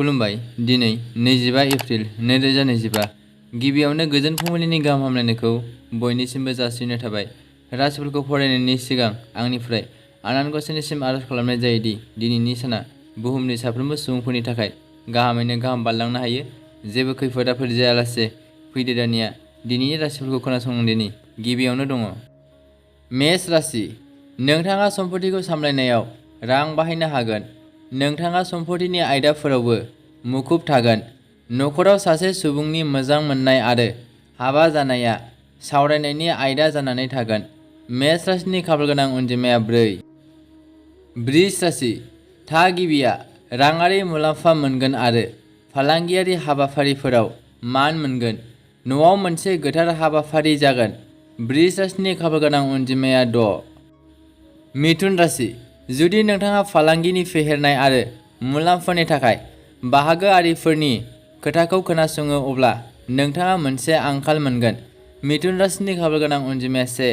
खुलुमबाय। दिनै 25 एप्रिल 2025 गिबियावनो गोजोन फुंबिलिनि गाहाम हामलायनायखौ बयनिसिमबो जासिहरनाय थाबाय। राशिफोरखौ फरायनायनि सिगां आंनिफ्राय आनान गसाइनिसिम आरज खालामनाय जायोदि दिनैनि साना बुहुमनि साफ्रोमबो सुबुंफोरनि थाखाय गाहामैनो गाहाम बारलांनो हायो। जेबो खैफोद आफोद जायालासे फैदो दानिया दिनैनि राशिफोरखौ खोनासंदिनि। गिबियावनो दङ मेष राशि। नोंथाङा सम्पथिखौ सामलायनायाव रां बाहायनो हागोन। नोंथाङा सम्पथिनि आयदाफोरावबो मुखुब थागोन। नखराव सासे सुबुंनि मोजां मोननाय आरो हाबा जानाया सावरायनायनि आयदा जानानै थागोन। मेष राशिनि खाफालगोनां अनजिमाया 4। बृष राशि। थागिबिया राङारि मुलाम्फा मोनगोन आरो फालांगियारि हाबाफारिफोराव मान मोनगोन। न'आव मोनसे गोथार हाबाफारि जागोन। बृष राशिनि खाफालगोनां अनजिमाया 6। मिथुन राशि। जुदि नोंथाङा फालांगिनि फेहेरनाय आरो मुलाम्फानि थाखाय बाहागोआरिफोरनि खोथाखौ खोनासङो अब्ला नोंथाङा मोनसे आंखाल मोनगोन। मिथुन राशिनि खाफालगोनां अनजिमाया 1।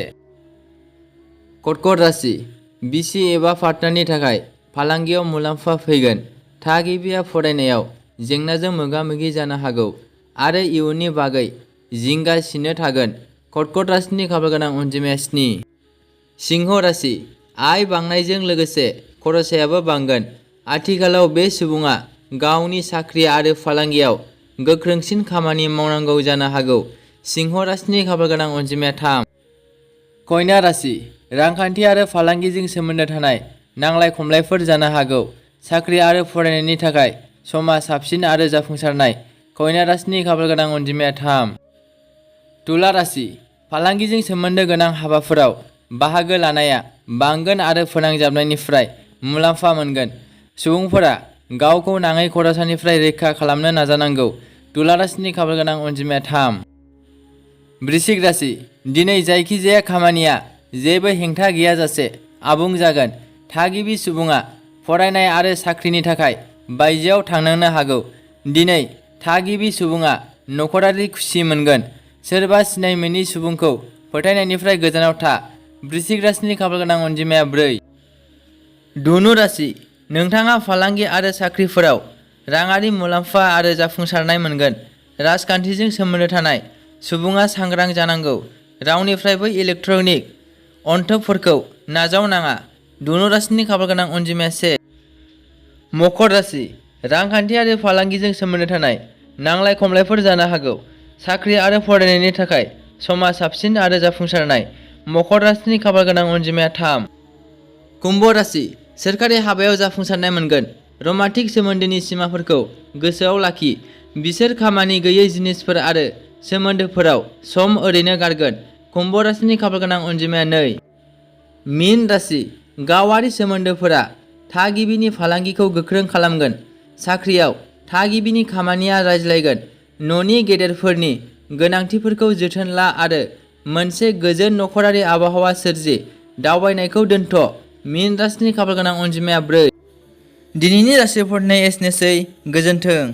कर्कट राशि। बिसि एबा पार्टनारनि थाखाय फालांगियाव मुलाम्फा फैगोन। थागिबिया फरायनायाव जेंनाजों मोगा-मोगि जानो हागौ आरो इयुननि बागै जिंगा सिनो थागोन। कर्कट राशिनि खाफालगोनां अनजिमाया 7। सिंह राशि। आय बांनायजों लोगोसे खरसायाबो बांगोन। आथिखालाव बे सुबुङा गावनि साख्रि आरो फालांगियाव गोख्रोंसिन खामानि मावनांगौ जानो हागौ। सिंह राशिनि खाफालगोनां अनजिमाया 3। कन्या राशि। रांखान्थि आरो फालांगिजों सोमोन्दो थानाय नांलाय खमलायफोर जानो हागौ। साख्रि आरो फरायनायनि थाखाय समा साबसिन आरो जाफुंसारनाय। कन्या राशिनि खाफालगोनां अनजिमाया 3। तुला राशि। फालांगिजों सोमोन्दो गोनां हाबाफोराव बाहागो लानाया बांगोन आरो फोनांजाबनायनिफ्राय मुलाम्फा मोनगोन। सुबुंफोरा गावखौ नाङै खरसानिफ्राय रैखा खालामनो नाजानांगौ। तुला राशिनि खाफालगोनां अनजिमाया 3। वृश्चिक राशि। दिनै जायखिजाया खामानिया जेबो हेंथा गैयाजासे आबुं जागोन। थागिबि सुबुङा फरायनाय आरो साख्रिनि थाखाय बायजोआव थांनांनो हागौ। दिनै थागिबि सुबुङा नखरारि खुसि मोनगोन। सोरबा सिनाय मोनै सुबुंखौ फोथायनायनिफ्राय गोजानाव था। वृश्चिक राशिनि खाफालगोनां अनजिमाया 4। धनु राशि। नोंथाङा फालांगि आरो साख्रिफोराव राङारि मुलाम्फा आरो जाफुंसारनाय मोनगोन। राजखान्थिजों सोमोन्दो थानाय सुबुङा सांग्रां जानांगौ। रावनिफ्रायबो इलेक्ट्रनिक अनथोबफोरखौ नाजावनाङा। धनु राशिनि खाफालगोनां अनजिमाया 1। मकर राशि। रांखान्थि आरो फालांगिजों सोमोन्दो थानाय नांलाय खमलायफोर जानो हागौ। साख्रि आरो फरायनायनि थाखाय समा साबसिन आरो जाफुंसारनाय। मकर राशिनि खाफालगोनां अनजिमाया 3। कुम्भ राशि। सोरखारि हाबायाव जाफुंसारनाय मोनगोन। रमान्टिक सोमोन्दोनि सिमाफोरखौ गोसोआव लाखि। बिसोर खामानि गैयै जिनिसफोर आरो सोमोन्दोफोराव सम ओरैनो गारगोन। कुम्भ राशिनि खाफालगोनां अनजिमाया 2। मीन राशि। गावारि सोमोन्दोफोरा थागिबिनि फालांगिखौ गोख्रों खालामगोन। साख्रियाव थागिबिनि खामानिया रायज्लायगोन। न'नि गेदेरफोरनि गोनांथिफोरखौ जोथोन ला आरो मोनसे गोजोन नखरारि आबहावा सोरजि। दावबायनायखौ दोनथ'। मीन राशिनि खाफालगोनां अनजिमाया 4। दिनैनि राशि फरायनाया एसेनोसै। गोजोन्थों।